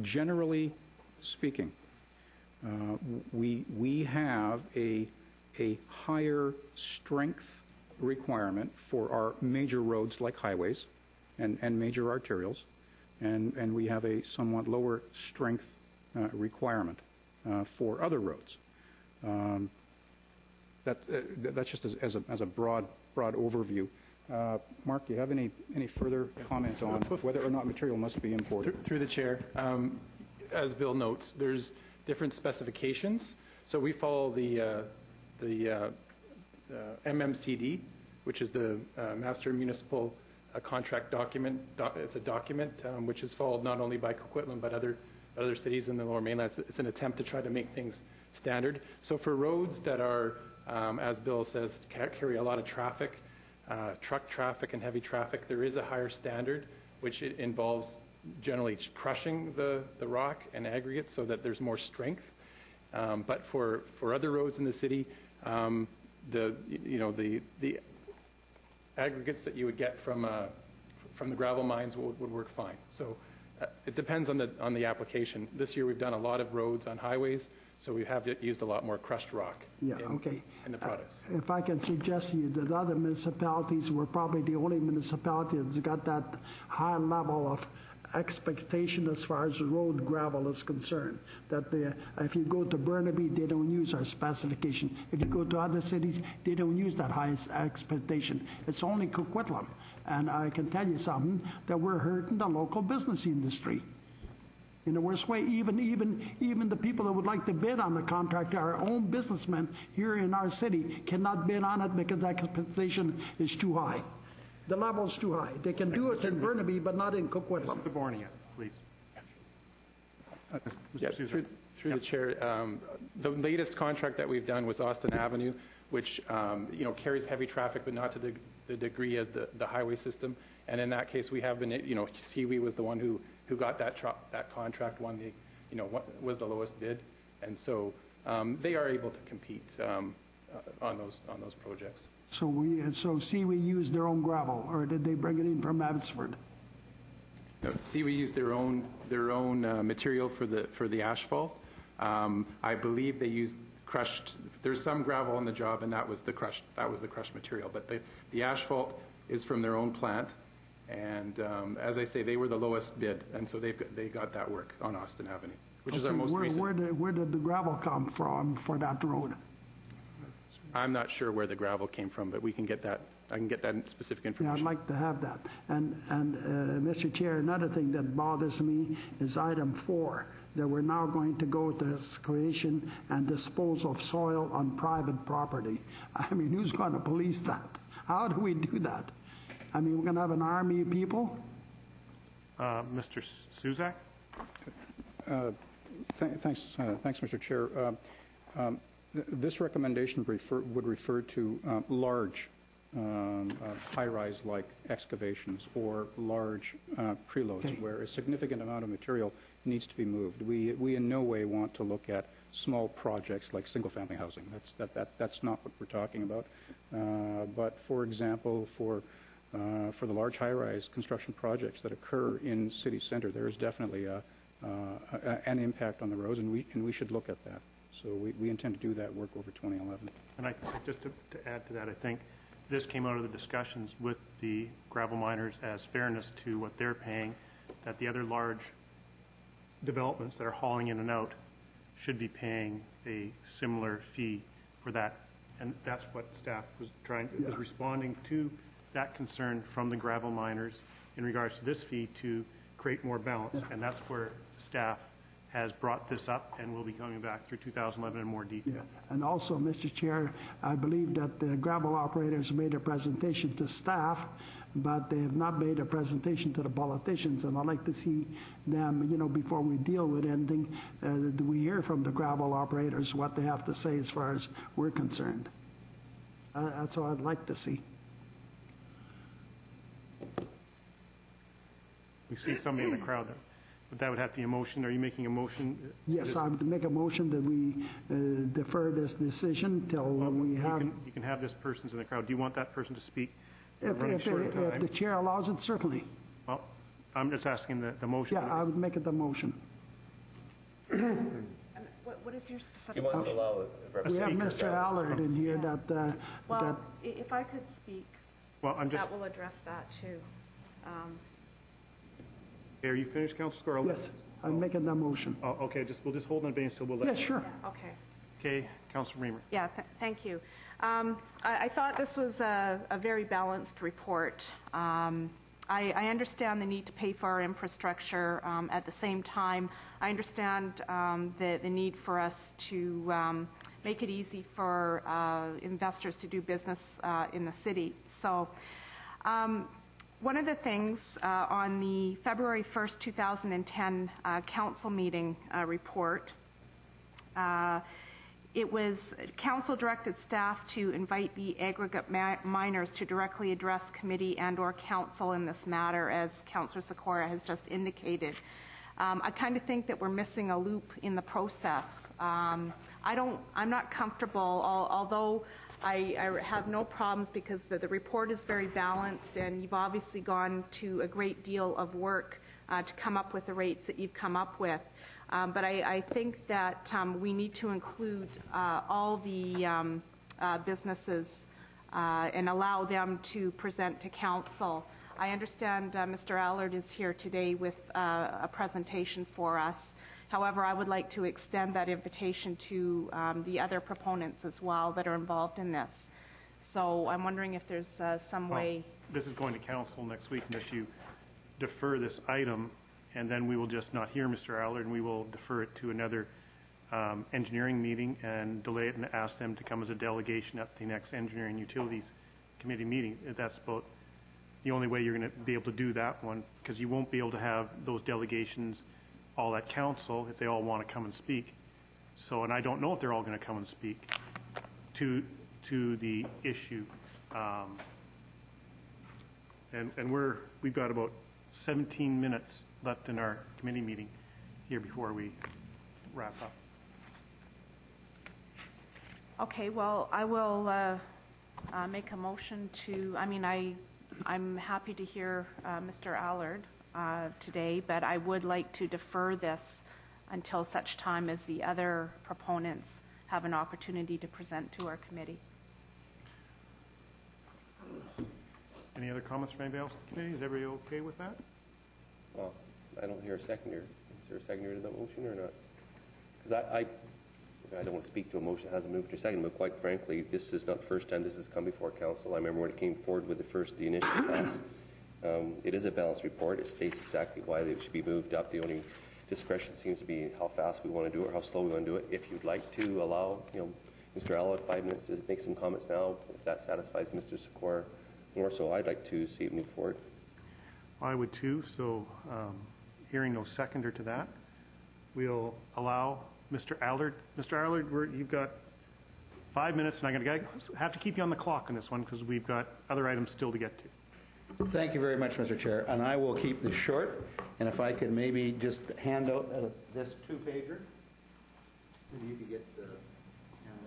[SPEAKER 6] Generally speaking, we have a higher strength requirement for our major roads like highways and major arterials, and we have a somewhat lower strength requirement for other roads. That's just as a broad overview. Mark, do you have any further comments on whether or not material must be imported?
[SPEAKER 11] Through the chair, as Bill notes, there's different specifications. So we follow the MMCD, which is the Master Municipal Contract Document. It's a document which is followed not only by Coquitlam but other cities in the Lower Mainland. It's an attempt to try to make things standard. So for roads that are, as Bill says, carry a lot of traffic, truck traffic and heavy traffic, there is a higher standard, which it involves generally crushing the rock and aggregate so that there's more strength. But for other roads in the city, the aggregates that you would get from the gravel mines would work fine. So it depends on the application. This year we've done a lot of roads on highways, so we have used a lot more crushed rock in the products.
[SPEAKER 7] If I can suggest to you that other municipalities were probably the only municipality that's got that high level of expectation as far as road gravel is concerned. That if you go to Burnaby, they don't use our specification. If you go to other cities, they don't use that highest expectation. It's only Coquitlam. And I can tell you something, that we're hurting the local business industry in the worst way. Even the people that would like to bid on the contract, our own businessmen here in our city, cannot bid on it because the expectation is too high. The level is too high. They can do it in Burnaby, but not in Coquitlam.
[SPEAKER 2] Mr. Bornia, please.
[SPEAKER 11] Through the chair, the latest contract that we've done was Austin Avenue, which carries heavy traffic, but not to the degree as the highway system. And in that case, we have been, Kiwi was the one who got that contract, won was the lowest bid, and so they are able to compete on those projects.
[SPEAKER 7] So we used their own gravel, or did they bring it in from Abbotsford?
[SPEAKER 11] No, we used their own material for the asphalt. I believe they used crushed. There's some gravel on the job, and that was the crushed material. But the asphalt is from their own plant, and as I say, they were the lowest bid, and so they got that work on Austin Avenue, which is our most recent.
[SPEAKER 7] Where did the gravel come from for that road?
[SPEAKER 11] I'm not sure where the gravel came from, but we can get that. I can get that specific information.
[SPEAKER 7] Yeah, I'd like to have that. And Mr. Chair, another thing that bothers me is item 4, that we're now going to go to excavation and dispose of soil on private property. I mean, who's going to police that? How do we do that? I mean, we're going to have an army of people?
[SPEAKER 2] Mr. Suzak?
[SPEAKER 6] Thanks, Mr. Chair. This recommendation would refer to large high-rise-like excavations or large preloads where a significant amount of material needs to be moved. We in no way want to look at small projects like single-family housing. That's not what we're talking about. But for example, for the large high-rise construction projects that occur in city center, there is definitely an impact on the roads, and we should look at that. So we intend to do that work over 2011.
[SPEAKER 2] And just to add to that, I think this came out of the discussions with the gravel miners as fairness to what they're paying, that the other large developments that are hauling in and out should be paying a similar fee for that. And that's what staff was was responding to that concern from the gravel miners in regards to this fee to create more balance. Yeah. And that's where staff has brought this up and will be coming back through 2011 in more detail.
[SPEAKER 7] Yeah. And also, Mr. Chair, I believe that the gravel operators made a presentation to staff, but they have not made a presentation to the politicians, and I'd like to see them, before we deal with anything, do we hear from the gravel operators what they have to say as far as we're concerned. That's all I'd like to see.
[SPEAKER 2] We see somebody in the crowd there. But that would have to be a motion. Are you making a motion?
[SPEAKER 7] Yes, I would make a motion that we defer this decision till we have...
[SPEAKER 2] You can have this person's in the crowd. Do you want that person to speak?
[SPEAKER 7] If the chair allows it, certainly.
[SPEAKER 2] Well, I'm just asking the motion.
[SPEAKER 7] Yeah, I would make it the motion.
[SPEAKER 4] What is your specific...
[SPEAKER 5] He wants to allow a
[SPEAKER 7] We have Mr. Allard in here that...
[SPEAKER 4] if I could speak, that will address that too.
[SPEAKER 2] Are you finished, Councilor Score?
[SPEAKER 7] Yes, I'm making that motion.
[SPEAKER 2] Oh, okay, we'll just hold on base till we'll let
[SPEAKER 7] Yes, sure.
[SPEAKER 4] Yeah, okay.
[SPEAKER 2] Okay, Councilor Reamer.
[SPEAKER 4] Yeah, thank you. I thought this was a very balanced report. I understand the need to pay for our infrastructure. At the same time, I understand the need for us to make it easy for investors to do business in the city. So one of the things on the February 1st, 2010 council meeting report, it was council directed staff to invite the aggregate miners to directly address committee and or council in this matter, as Councillor Sikora has just indicated. I kind of think that we're missing a loop in the process. I'm not comfortable, although I have no problems because the report is very balanced and you've obviously gone to a great deal of work to come up with the rates that you've come up with. But I think that we need to include all the businesses and allow them to present to council. I understand Mr. Allard is here today with a presentation for us. However, I would like to extend that invitation to the other proponents as well that are involved in this. So I'm wondering if there's some way...
[SPEAKER 2] This is going to council next week unless you defer this item, and then we will just not hear Mr. Allard, and we will defer it to another engineering meeting and delay it and ask them to come as a delegation at the next Engineering Utilities Committee meeting. That's about the only way you're going to be able to do that one, because you won't be able to have those delegations all at council if they all want to come and speak. So, and I don't know if they're all going to come and speak to the issue. And we've got about 17 minutes left in our committee meeting here before we wrap up.
[SPEAKER 4] Okay, well, I will make a motion to, I'm happy to hear Mr. Allard today, but I would like to defer this until such time as the other proponents have an opportunity to present to our committee.
[SPEAKER 2] Any other comments from anybody else in the committee? Is everybody okay with that?
[SPEAKER 5] Well, I don't hear a seconder. Is there a seconder to that motion or not? Because I don't want to speak to a motion that hasn't moved to second, but quite frankly, this is not the first time this has come before council. I remember when it came forward with the initial pass. It is a balanced report. It states exactly why they should be moved up. The only discretion seems to be how fast we want to do it or how slow we want to do it. If you'd like to allow, Mr. Allard 5 minutes to make some comments now, if that satisfies Mr. Sikora more so, I'd like to see it move forward.
[SPEAKER 2] I would too. So, hearing no seconder to that, we'll allow Mr. Allard. Mr. Allard, you've got 5 minutes, and I'm going to have to keep you on the clock on this one because we've got other items still to get to.
[SPEAKER 12] Thank you very much, Mr. Chair, and I will keep this short. And if I could maybe just hand out this two-pager. Maybe you could get hand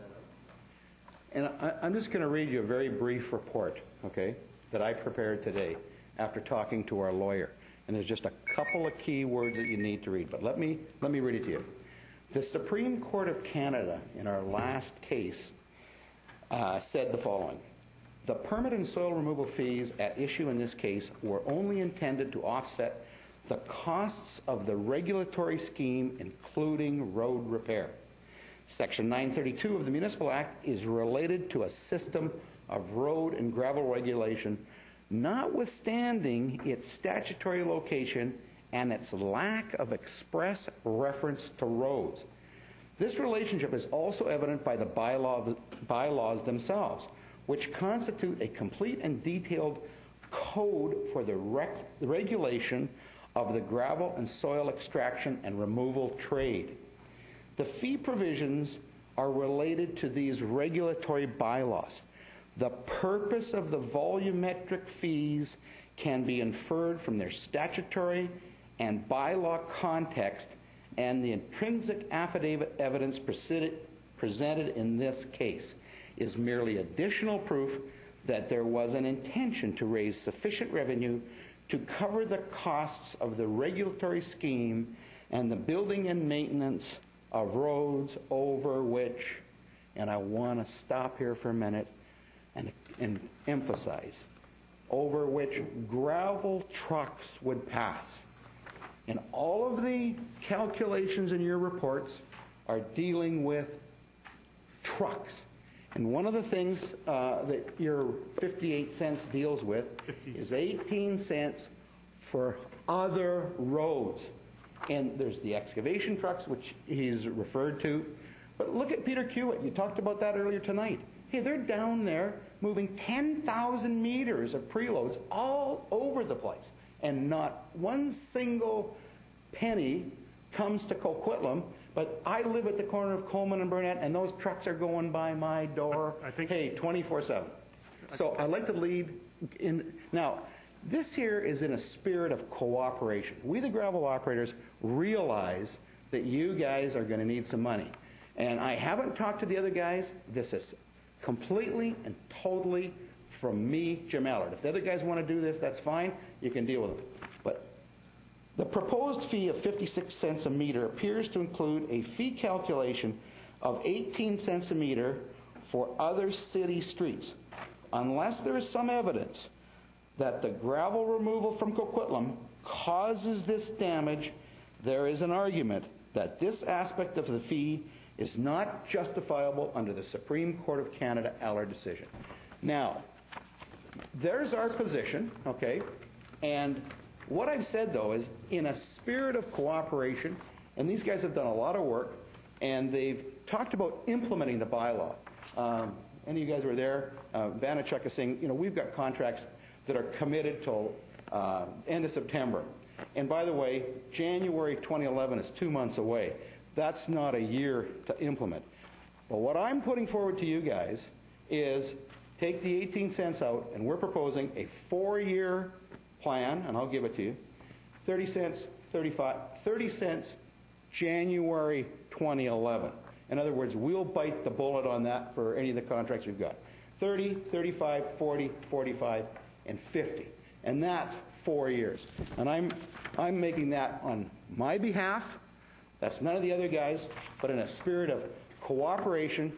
[SPEAKER 12] that up. And I'm just going to read you a very brief report, okay, that I prepared today after talking to our lawyer. And there's just a couple of key words that you need to read, but let me read it to you. The Supreme Court of Canada, in our last case, said the following. The permit and soil removal fees at issue in this case were only intended to offset the costs of the regulatory scheme, including road repair. Section 932 of the Municipal Act is related to a system of road and gravel regulation, notwithstanding its statutory location and its lack of express reference to roads. This relationship is also evident by the bylaws themselves, which constitute a complete and detailed code for the regulation of the gravel and soil extraction and removal trade. The fee provisions are related to these regulatory bylaws. The purpose of the volumetric fees can be inferred from their statutory and bylaw context, and the intrinsic affidavit evidence presented in this case is merely additional proof that there was an intention to raise sufficient revenue to cover the costs of the regulatory scheme and the building and maintenance of roads over which, and I want to stop here for a minute and emphasize, over which gravel trucks would pass. And all of the calculations in your reports are dealing with trucks. And one of the things that your 58 cents deals with is 18 cents for other roads. And there's the excavation trucks, which he's referred to. But look at Peter Hewitt. You talked about that earlier tonight. Hey, they're down there moving 10,000 meters of preloads all over the place. And not one single penny comes to Coquitlam. But I live at the corner of Coleman and Burnett, and those trucks are going by my door, 24/7. So I'd like to lead in. Now, this here is in a spirit of cooperation. We, the gravel operators, realize that you guys are going to need some money. And I haven't talked to the other guys. This is completely and totally from me, Jim Allard. If the other guys want to do this, that's fine. You can deal with it. But the proposed fee of 56 cents a meter appears to include a fee calculation of 18 cents a meter for other city streets. Unless there is some evidence that the gravel removal from Coquitlam causes this damage, there is an argument that this aspect of the fee is not justifiable under the Supreme Court of Canada Allard decision. Now, there's our position, okay? And what I've said, though, is in a spirit of cooperation, and these guys have done a lot of work, and they've talked about implementing the bylaw. Any of you guys were there? Vanachuk is saying, we've got contracts that are committed till end of September. And by the way, January 2011 is 2 months away. That's not a year to implement. But what I'm putting forward to you guys is take the 18 cents out, and we're proposing a 4-year plan, and I'll give it to you. 30 cents, 30 cents, January 2011. In other words, we'll bite the bullet on that for any of the contracts we've got. 30, 35, 40, 45, and 50. And that's 4 years. And I'm making that on my behalf. That's none of the other guys, but in a spirit of cooperation.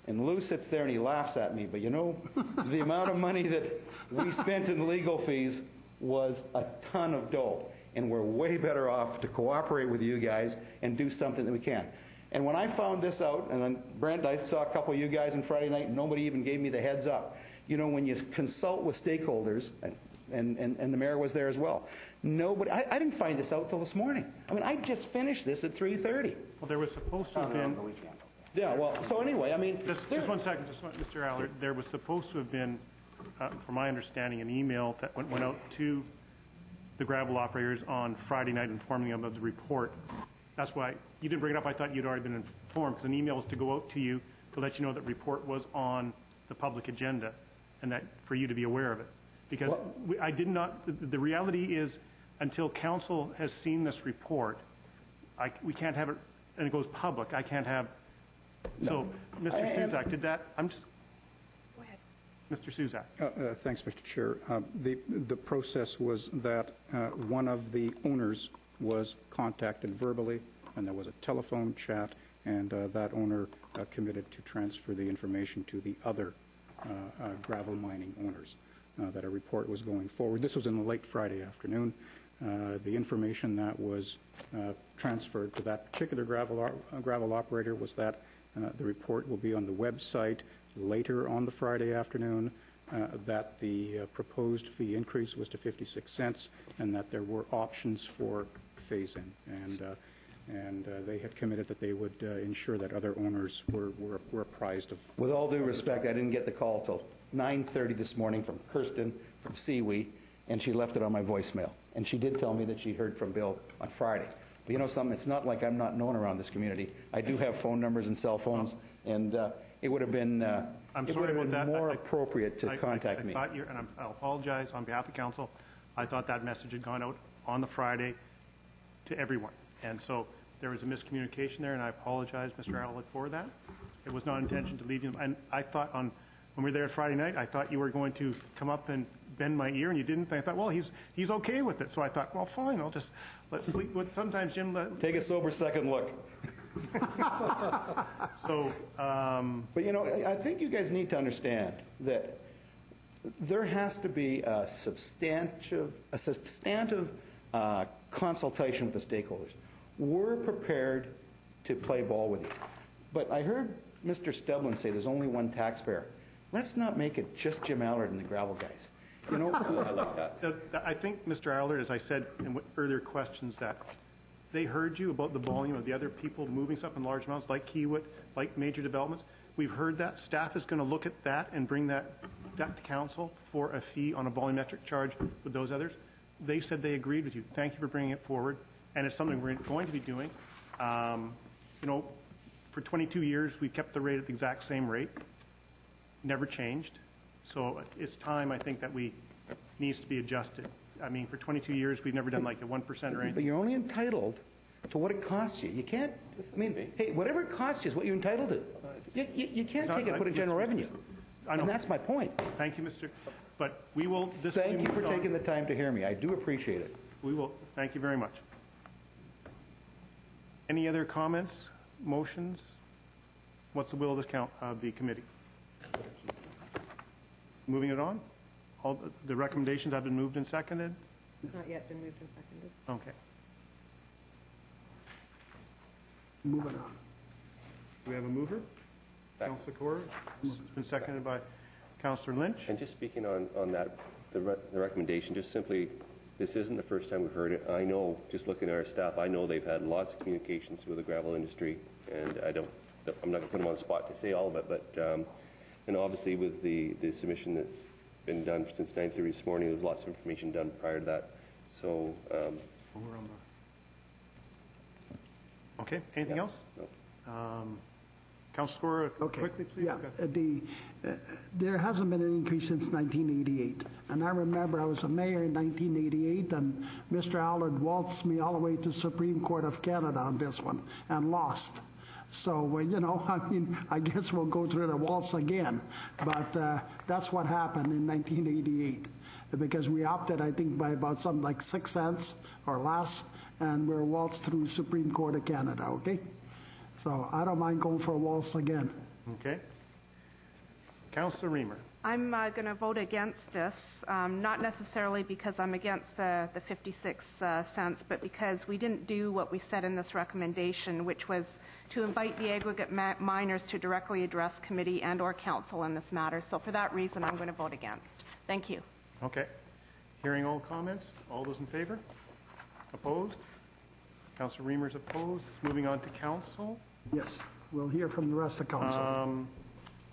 [SPEAKER 12] And Lou sits there and he laughs at me, but the amount of money that we spent in legal fees was a ton of dough. And we're way better off to cooperate with you guys and do something that we can. And when I found this out, and then Brent, I saw a couple of you guys on Friday night, and nobody even gave me the heads up. When you consult with stakeholders, and the mayor was there as well, nobody, I didn't find this out till this morning. I mean, I just finished this at 3:30.
[SPEAKER 2] Well, there was supposed to have been...
[SPEAKER 3] Yeah, well, so anyway, I mean...
[SPEAKER 2] Just 1 second, Mr. Allard. There was supposed to have been, from my understanding, an email that went out to the gravel operators on Friday night informing them of the report. That's why you didn't bring it up. I thought you'd already been informed, because an email was to go out to you to let you know that report was on the public agenda and that for you to be aware of it. Because I did not... The reality is, until council has seen this report, we can't have it and it goes public, I can't have, so, Mr. Suzak, did that, I'm just,
[SPEAKER 4] Go ahead.
[SPEAKER 2] Mr. Suzak.
[SPEAKER 6] Thanks, Mr. Chair. The process was that one of the owners was contacted verbally, and there was a telephone chat, and that owner committed to transfer the information to the other gravel mining owners, that a report was going forward. This was in the late Friday afternoon. The information that was transferred to that particular gravel operator was that the report will be on the website later on the Friday afternoon, that the proposed fee increase was to 56 cents, and that there were options for phase-in. And they had committed that they would ensure that other owners were apprised of.
[SPEAKER 12] With all due respect, I didn't get the call till 9:30 this morning from Kirsten from Seawee, and she left it on my voicemail. And she did tell me that she heard from Bill on Friday. But you know something? It's not like I'm not known around this community. I do have phone numbers and cell phones, and it would have been more appropriate to contact me.
[SPEAKER 2] And I'll apologize on behalf of council. I thought that message had gone out on the Friday to everyone. And so there was a miscommunication there, and I apologize, Mr. Arlett, for that. It was not intention to leave you. And I thought when we were there Friday night, I thought you were going to come up and bend my ear, and you didn't. And I thought, well, he's okay with it. So I thought, well, fine, let's sleep. Sometimes, Jim...
[SPEAKER 12] Take a sober second look.
[SPEAKER 2] So...
[SPEAKER 12] But, you know, I think you guys need to understand that there has to be a substantive consultation with the stakeholders. We're prepared to play ball with you. But I heard Mr. Stublin say there's only one taxpayer. Let's not make it just Jim Allard and the gravel guys. You know,
[SPEAKER 5] I like that.
[SPEAKER 2] I think, Mr. Allard, as I said in earlier questions, that they heard you about the volume of the other people moving stuff in large amounts, like Kiewit, like major developments. We've heard that. Staff is going to look at that and bring that to council for a fee on a volumetric charge with those others. They said they agreed with you. Thank you for bringing it forward. And it's something we're going to be doing. You know, for 22 years, we've kept the rate at the exact same rate. Never changed. So it's time, I think, that needs to be adjusted. I mean, for 22 years, we've never done like a 1% or anything.
[SPEAKER 12] But you're only entitled to what it costs you. You can't, I mean, hey, whatever it costs you is what you're entitled to. You can't take it and put it in general revenue.
[SPEAKER 2] I know.
[SPEAKER 12] And that's my point.
[SPEAKER 2] Thank you, Mr. But we will...
[SPEAKER 12] Thank you for taking the time to hear me. I do appreciate it.
[SPEAKER 2] We will. Thank you very much. Any other comments, motions? What's the will of the committee? Moving it on? All the recommendations have been moved and seconded?
[SPEAKER 1] Not yet been moved and seconded.
[SPEAKER 2] Okay.
[SPEAKER 7] Moving on.
[SPEAKER 2] Do we have a mover? Councillor Corr. It's been seconded by Councillor Lynch.
[SPEAKER 5] And just speaking on that, the recommendation, just simply, this isn't the first time we've heard it. I know, just looking at our staff, I know they've had lots of communications with the gravel industry, and I'm not going to put them on the spot to say all of it, but and obviously with the submission that's been done since 9:30 this morning, there's lots of information done prior to that. So.
[SPEAKER 2] Okay. Anything else?
[SPEAKER 5] No.
[SPEAKER 2] Councillor Corr, quickly, please.
[SPEAKER 7] Yeah, there hasn't been an increase since 1988. And I remember I was a mayor in 1988, and Mr. Allard waltzed me all the way to Supreme Court of Canada on this one and lost. So, you know, I mean, I guess we'll go through the waltz again. But that's what happened in 1988, because we opted, I think, by about something like 6 cents or less, and we're waltzed through Supreme Court of Canada, okay? So I don't mind going for a waltz again.
[SPEAKER 2] Okay. Councillor Reamer.
[SPEAKER 4] I'm going to vote against this, not necessarily because I'm against the 56 cents, but because we didn't do what we said in this recommendation, which was to invite the aggregate miners to directly address committee and or council in this matter. So for that reason, I'm going to vote against. Thank you.
[SPEAKER 2] Okay. Hearing all comments, all those in favor? Opposed? Councillor Reamer's opposed. Moving on to council.
[SPEAKER 7] Yes, we'll hear from the rest of council.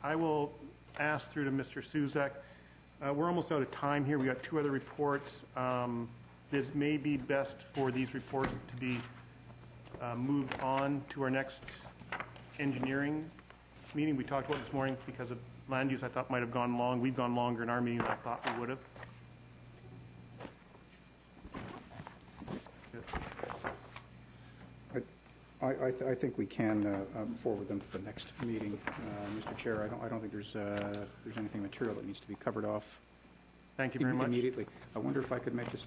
[SPEAKER 2] I will ask through to Mr. Suzak. We're almost out of time here. We got 2 other reports. This may be best for these reports to be moved on to our next engineering meeting. We talked about this morning because of land use. I thought might have gone long. We've gone longer in our meeting than I thought we would have.
[SPEAKER 6] I think we can forward them to the next meeting, Mr. Chair. I don't think there's anything material that needs to be covered off.
[SPEAKER 2] Thank you very much.
[SPEAKER 6] Immediately. I wonder if I could make just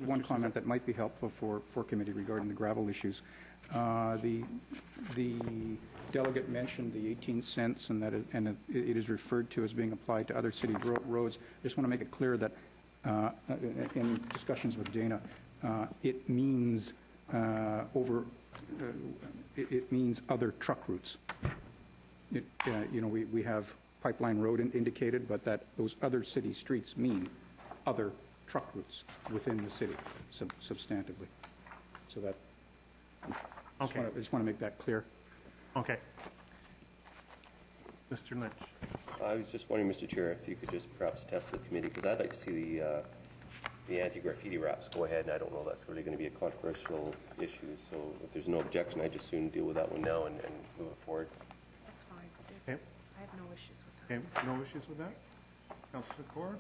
[SPEAKER 6] one comment that might be helpful for committee regarding the gravel issues. The delegate mentioned the 18 cents and that it is referred to as being applied to other city roads. I just want to make it clear that in discussions with Dana, it means it means other truck routes. We have Pipeline Road indicated, but that those other city streets mean other truck routes within the city substantively. So that
[SPEAKER 2] okay.
[SPEAKER 6] I just want to make that clear.
[SPEAKER 2] Okay. Mr. Lynch.
[SPEAKER 5] I was just wondering, Mr. Chair, if you could just perhaps test the committee, because I'd like to see the anti-graffiti wraps go ahead, and I don't know if that's really going to be a controversial issue. So if there's no objection, I'd just soon deal with that one now and move it forward.
[SPEAKER 4] That's fine.
[SPEAKER 2] Okay.
[SPEAKER 4] I have no issues with that.
[SPEAKER 2] Okay, no issues with that? Councilor Kaur?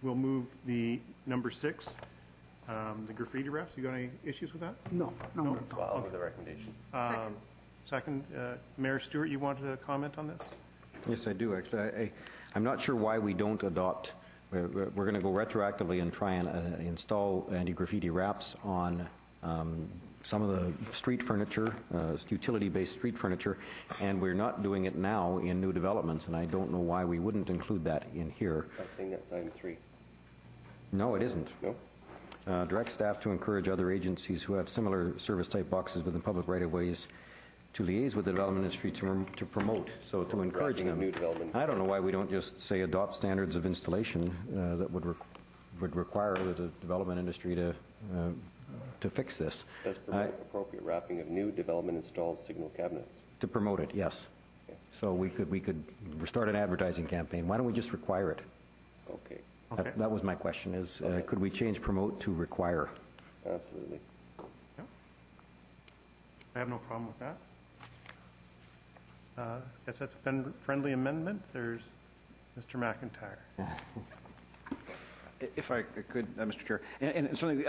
[SPEAKER 2] We'll move the number 6, the graffiti wraps. You got any issues with that?
[SPEAKER 7] No.
[SPEAKER 5] So I'll move the recommendation.
[SPEAKER 2] Second. Mayor Stewart, you wanted to comment on this?
[SPEAKER 13] Yes, I do, actually. I'm not sure why we don't adopt. We're going to go retroactively and try and install anti-graffiti wraps on some of the street furniture, utility-based street furniture, and we're not doing it now in new developments, and I don't know why we wouldn't include that in here.
[SPEAKER 5] I think that's item 3.
[SPEAKER 13] No, it isn't.
[SPEAKER 5] No?
[SPEAKER 13] Direct staff to encourage other agencies who have similar service-type boxes within public right-of-ways to liaise with the development industry to promote, so to encourage them.
[SPEAKER 5] New development.
[SPEAKER 13] I don't know why we don't just say adopt standards of installation that would require the development industry to fix this.
[SPEAKER 5] Does promote appropriate wrapping of new development installed signal cabinets.
[SPEAKER 13] To promote it, yes.
[SPEAKER 5] Okay.
[SPEAKER 13] So we could start an advertising campaign. Why don't we just require it?
[SPEAKER 5] Okay.
[SPEAKER 13] That was my question, is could we change promote to require?
[SPEAKER 5] Absolutely.
[SPEAKER 2] Yeah. I have no problem with that. I guess that's a friendly amendment. There's Mr. McIntyre.
[SPEAKER 14] If I could, Mr. Chair, and certainly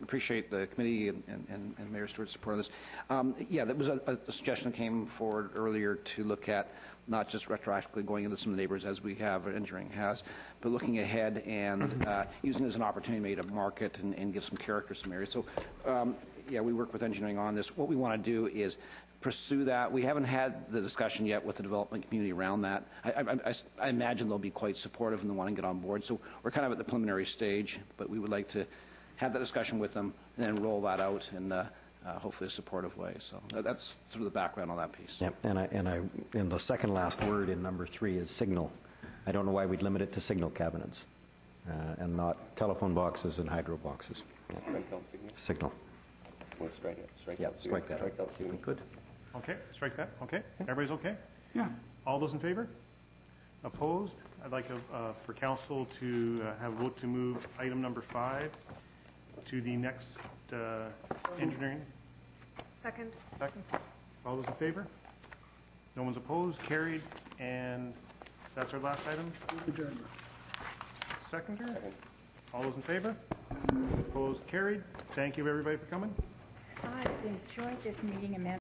[SPEAKER 14] appreciate the committee and Mayor Stewart's support of this. Yeah, there was a suggestion that came forward earlier to look at not just retroactively going into some of the neighbors as we have, or engineering has, but looking ahead and using it as an opportunity maybe to market and give some character to some areas. So, yeah, we work with engineering on this. What we want to do is pursue that. We haven't had the discussion yet with the development community around that. I imagine they'll be quite supportive and they want to get on board. So we're kind of at the preliminary stage, but we would like to have that discussion with them and then roll that out in hopefully a supportive way. So that's sort of the background on that piece.
[SPEAKER 13] Yep. And the second last word in number 3 is signal. I don't know why we'd limit it to signal cabinets and not telephone boxes and hydro boxes. Yeah.
[SPEAKER 5] Strike out signal.
[SPEAKER 13] Signal.
[SPEAKER 5] We'll strike it. Strike
[SPEAKER 13] Yeah,
[SPEAKER 5] out signal.
[SPEAKER 13] strike that.
[SPEAKER 5] Strike out signal.
[SPEAKER 13] Good.
[SPEAKER 2] Okay, strike that. Okay, everybody's okay?
[SPEAKER 7] Yeah.
[SPEAKER 2] All those in favor? Opposed? I'd like for council to have a vote to move item number 5 to the next engineering.
[SPEAKER 4] Second.
[SPEAKER 2] All those in favor? No one's opposed, carried, and that's our last item.
[SPEAKER 7] Adjournment.
[SPEAKER 2] Seconder? All those in favor? Opposed, carried. Thank you, everybody, for coming.
[SPEAKER 15] I've enjoyed this meeting immensely.